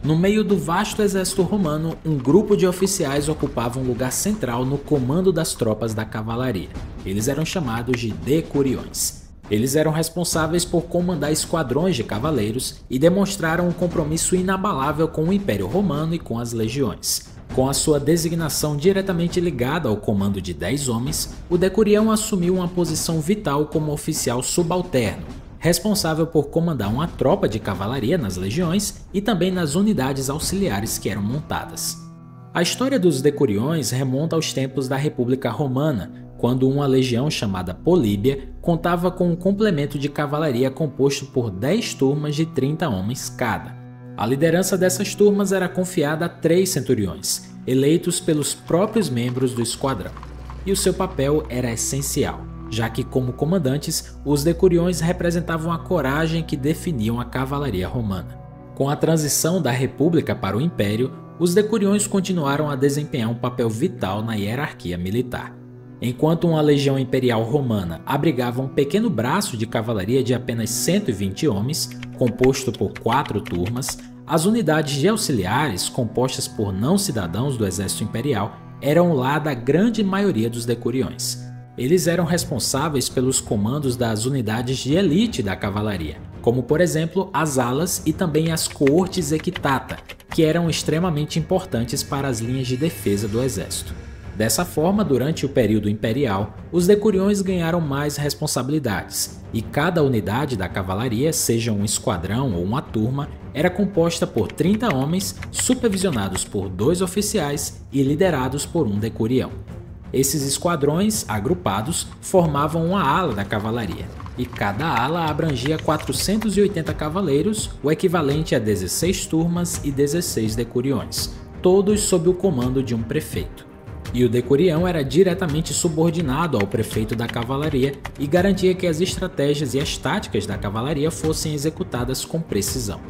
No meio do vasto exército romano, um grupo de oficiais ocupava um lugar central no comando das tropas da cavalaria. Eles eram chamados de decuriões. Eles eram responsáveis por comandar esquadrões de cavaleiros e demonstraram um compromisso inabalável com o Império Romano e com as legiões. Com a sua designação diretamente ligada ao comando de 10 homens, o decurião assumiu uma posição vital como oficial subalterno, responsável por comandar uma tropa de cavalaria nas legiões e também nas unidades auxiliares que eram montadas. A história dos decuriões remonta aos tempos da República Romana, quando uma legião chamada Políbia contava com um complemento de cavalaria composto por 10 turmas de 30 homens cada. A liderança dessas turmas era confiada a 3 centuriões, eleitos pelos próprios membros do esquadrão, e o seu papel era essencial, já que como comandantes, os decuriões representavam a coragem que definiam a cavalaria romana. Com a transição da República para o Império, os decuriões continuaram a desempenhar um papel vital na hierarquia militar. Enquanto uma legião imperial romana abrigava um pequeno braço de cavalaria de apenas 120 homens, composto por 4 turmas, as unidades de auxiliares, compostas por não-cidadãos do exército imperial, eram lá da grande maioria dos decuriões. Eles eram responsáveis pelos comandos das unidades de elite da cavalaria, como por exemplo as alas e também as coortes equitata, que eram extremamente importantes para as linhas de defesa do exército. Dessa forma, durante o período imperial, os decuriões ganharam mais responsabilidades, e cada unidade da cavalaria, seja um esquadrão ou uma turma, era composta por 30 homens, supervisionados por 2 oficiais e liderados por um decurião. Esses esquadrões, agrupados, formavam uma ala da cavalaria, e cada ala abrangia 480 cavaleiros, o equivalente a 16 turmas e 16 decuriões, todos sob o comando de um prefeito. E o decurião era diretamente subordinado ao prefeito da cavalaria e garantia que as estratégias e as táticas da cavalaria fossem executadas com precisão.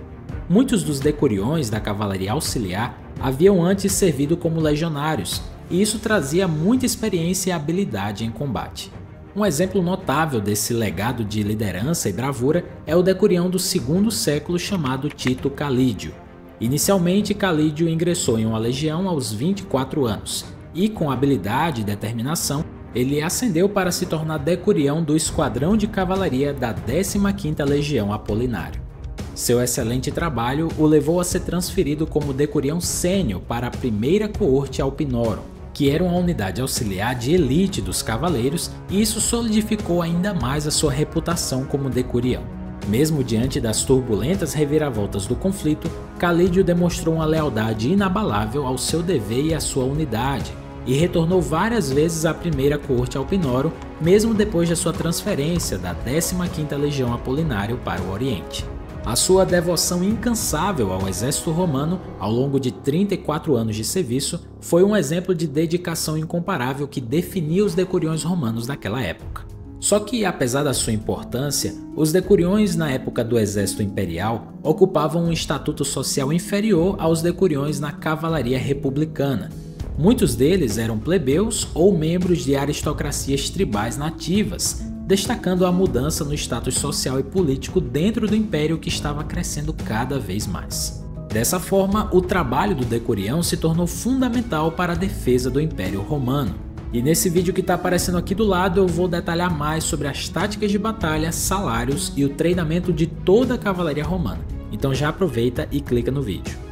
Muitos dos decuriões da cavalaria auxiliar haviam antes servido como legionários, e isso trazia muita experiência e habilidade em combate. Um exemplo notável desse legado de liderança e bravura é o decurião do segundo século chamado Tito Calídio. Inicialmente, Calídio ingressou em uma legião aos 24 anos, e com habilidade e determinação, ele ascendeu para se tornar decurião do esquadrão de cavalaria da 15ª Legião Apolinário. Seu excelente trabalho o levou a ser transferido como decurião sênior para a primeira coorte Alpinorum, que era uma unidade auxiliar de elite dos cavaleiros, e isso solidificou ainda mais a sua reputação como decurião. Mesmo diante das turbulentas reviravoltas do conflito, Calídio demonstrou uma lealdade inabalável ao seu dever e à sua unidade, e retornou várias vezes à primeira coorte Alpinorum, mesmo depois da sua transferência da 15ª Legião Apolinário para o Oriente. A sua devoção incansável ao exército romano ao longo de 34 anos de serviço foi um exemplo de dedicação incomparável que definia os decuriões romanos daquela época. Só que, apesar da sua importância, os decuriões na época do exército imperial ocupavam um estatuto social inferior aos decuriões na cavalaria republicana. Muitos deles eram plebeus ou membros de aristocracias tribais nativas, destacando a mudança no status social e político dentro do império que estava crescendo cada vez mais. Dessa forma, o trabalho do decurião se tornou fundamental para a defesa do Império Romano. E nesse vídeo que está aparecendo aqui do lado eu vou detalhar mais sobre as táticas de batalha, salários e o treinamento de toda a cavalaria romana. Então já aproveita e clica no vídeo.